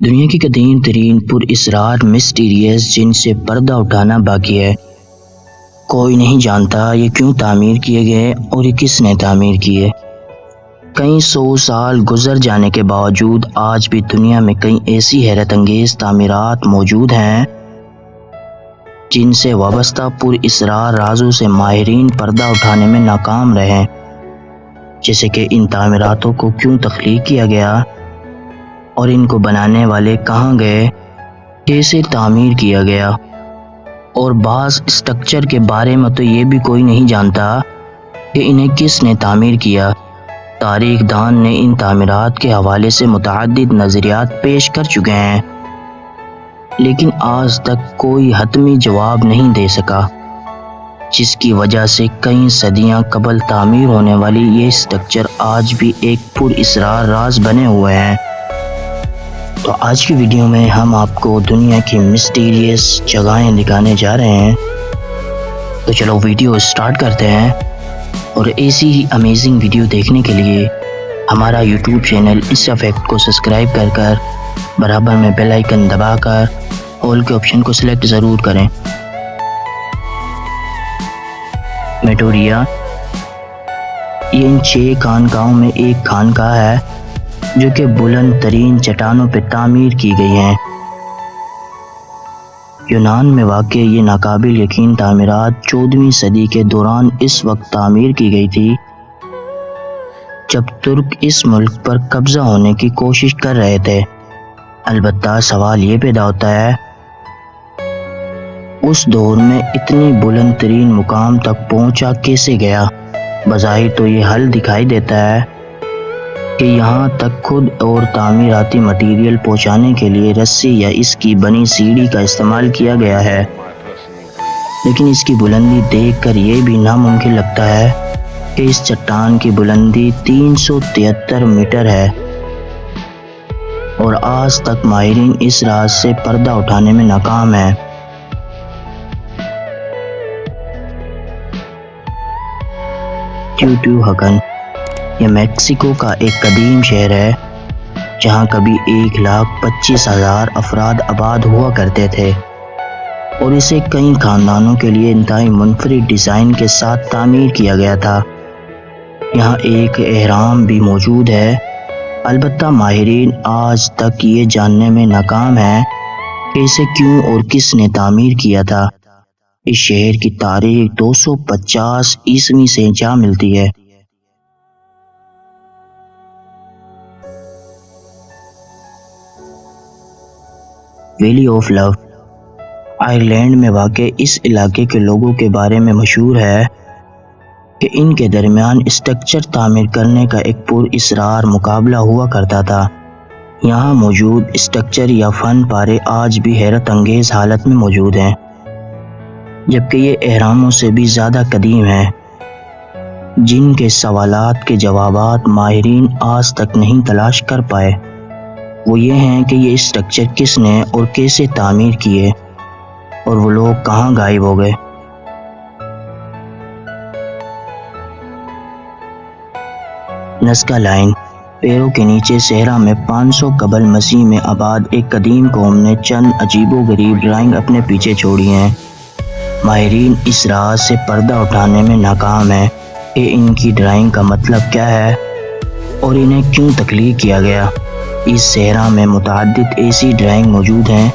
دنیا کی قدیم ترین پر اسرار مسٹیریس جن سے پردہ اٹھانا باقی ہے۔ کوئی نہیں جانتا یہ کیوں تعمیر کیے گئے اور یہ کس نے تعمیر کیے۔ کئی سو سال گزر جانے کے باوجود آج بھی دنیا میں کئی ایسی حیرت انگیز تعمیرات موجود ہیں جن سے وابستہ پر اسرار رازوں سے ماہرین پردہ اٹھانے میں ناکام رہے، جیسے کہ ان تعمیراتوں کو کیوں تخلیق کیا گیا اور ان کو بنانے والے کہاں گئے، کیسے تعمیر کیا گیا، اور بعض اسٹرکچر کے بارے میں تو یہ بھی کوئی نہیں جانتا کہ انہیں کس نے تعمیر کیا۔ تاریخ دان نے ان تعمیرات کے حوالے سے متعدد نظریات پیش کر چکے ہیں، لیکن آج تک کوئی حتمی جواب نہیں دے سکا، جس کی وجہ سے کئی صدیاں قبل تعمیر ہونے والی یہ اسٹرکچر آج بھی ایک پر اسرار راز بنے ہوئے ہیں۔ تو آج کی ویڈیو میں ہم آپ کو دنیا کی مسٹیریس جگہیں دکھانے جا رہے ہیں، تو چلو ویڈیو سٹارٹ کرتے ہیں۔ اور ایسی ہی امیزنگ ویڈیو دیکھنے کے لیے ہمارا یوٹیوب چینل انسٹا فیکٹ کو سبسکرائب کر برابر میں بیل آئیکن دبا کر آل کے آپشن کو سلیکٹ ضرور کریں۔ میٹوریا یہ ان 6 خانقاہوں میں ایک خانقاہ ہے جو کہ بلند ترین چٹانوں پہ تعمیر کی گئی ہیں۔ یونان میں واقع یہ ناقابل یقین تعمیرات 14ویں صدی کے دوران اس وقت تعمیر کی گئی تھی جب ترک اس ملک پر قبضہ ہونے کی کوشش کر رہے تھے۔ البتہ سوال یہ پیدا ہوتا ہے اس دور میں اتنی بلند ترین مقام تک پہنچا کیسے گیا؟ بظاہر تو یہ حل دکھائی دیتا ہے کہ یہاں تک خود اور تعمیراتی مٹیریل پہنچانے کے لیے رسی یا اس کی بنی سیڑھی کا استعمال کیا گیا ہے، لیکن اس کی بلندی دیکھ کر یہ بھی ناممکن لگتا ہے کہ اس چٹان کی بلندی 373 میٹر ہے، اور آج تک ماہرین اس راز سے پردہ اٹھانے میں ناکام ہیں۔ ٹیوٹیوہکن یہ میکسیکو کا ایک قدیم شہر ہے جہاں کبھی 1,25,000 افراد آباد ہوا کرتے تھے، اور اسے کئی خاندانوں کے لیے انتہائی منفرد ڈیزائن کے ساتھ تعمیر کیا گیا تھا۔ یہاں ایک اہرام بھی موجود ہے، البتہ ماہرین آج تک یہ جاننے میں ناکام ہیں کہ اسے کیوں اور کس نے تعمیر کیا تھا۔ اس شہر کی تاریخ 250 عیسوی سے جا ملتی ہے۔ ویلی آف لو آئرلینڈ میں واقع اس علاقے کے لوگوں کے بارے میں مشہور ہے کہ ان کے درمیان اسٹرکچر تعمیر کرنے کا ایک پر اسرار مقابلہ ہوا کرتا تھا۔ یہاں موجود اسٹرکچر یا فن پارے آج بھی حیرت انگیز حالت میں موجود ہیں، جبکہ یہ اہراموں سے بھی زیادہ قدیم ہیں، جن کے سوالات کے جوابات ماہرین آج تک نہیں تلاش کر پائے۔ وہ یہ ہیں کہ یہ اسٹرکچر کس نے اور کیسے تعمیر کیے، اور وہ لوگ کہاں غائب ہو گئے۔ نزکا لائن پیروں کے نیچے صحرا میں 500 قبل مسیح میں آباد ایک قدیم قوم نے چند عجیب و غریب ڈرائنگ اپنے پیچھے چھوڑی ہیں۔ ماہرین اس راز سے پردہ اٹھانے میں ناکام ہیں کہ ان کی ڈرائنگ کا مطلب کیا ہے اور انہیں کیوں تخلیق کیا گیا۔ اس صحرا میں متعدد ایسی ڈرائنگ موجود ہیں،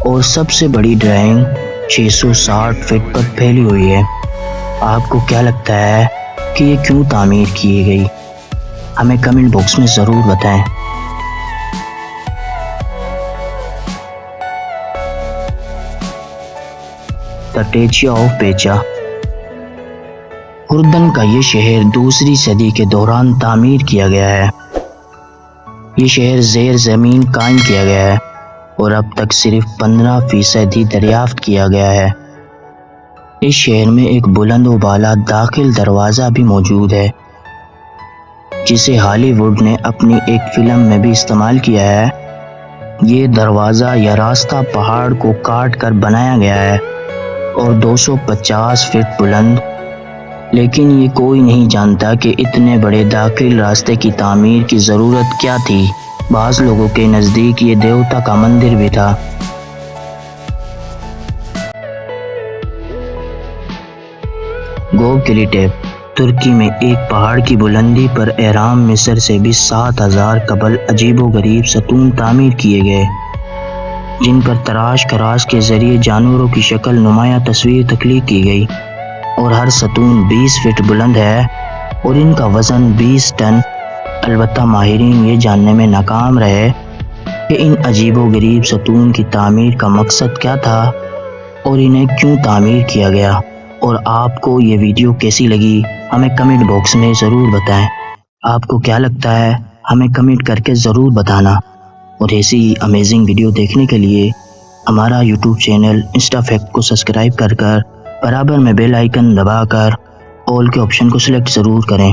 اور سب سے بڑی ڈرائنگ 660 فٹ پر پھیلی ہوئی ہے۔ آپ کو کیا لگتا ہے کہ یہ کیوں تعمیر کی گئی؟ ہمیں کمنٹ باکس میں ضرور بتائیں۔ ٹیچیا آف پیچا اردن کا یہ شہر 2ویں صدی کے دوران تعمیر کیا گیا ہے۔ یہ شہر زیر زمین قائم کیا گیا ہے اور اب تک صرف 15% ہی دریافت کیا گیا ہے۔ اس شہر میں ایک بلند و بالا داخل دروازہ بھی موجود ہے، جسے ہالی ووڈ نے اپنی ایک فلم میں بھی استعمال کیا ہے۔ یہ دروازہ یا راستہ پہاڑ کو کاٹ کر بنایا گیا ہے اور 250 فٹ بلند، لیکن یہ کوئی نہیں جانتا کہ اتنے بڑے داخل راستے کی تعمیر کی ضرورت کیا تھی۔ بعض لوگوں کے نزدیک یہ دیوتا کا مندر بھی تھا۔ گوبکلی ٹیپ ترکی میں ایک پہاڑ کی بلندی پر اہرام مصر سے بھی 7000 قبل عجیب و غریب ستون تعمیر کیے گئے، جن پر تراش خراش کے ذریعے جانوروں کی شکل نمایاں تصویر تخلیق کی گئی، اور ہر ستون 20 فٹ بلند ہے اور ان کا وزن 20 ٹن۔ البتہ ماہرین یہ جاننے میں ناکام رہے کہ ان عجیب و غریب ستون کی تعمیر کا مقصد کیا تھا اور انہیں کیوں تعمیر کیا گیا۔ اور آپ کو یہ ویڈیو کیسی لگی ہمیں کمنٹ باکس میں ضرور بتائیں۔ آپ کو کیا لگتا ہے ہمیں کمنٹ کر کے ضرور بتانا، اور ایسی امیزنگ ویڈیو دیکھنے کے لیے ہمارا یوٹیوب چینل انسٹا فیکٹ کو سبسکرائب کر برابر میں بیل آئیکن دبا کر آل کے آپشن کو سلیکٹ ضرور کریں۔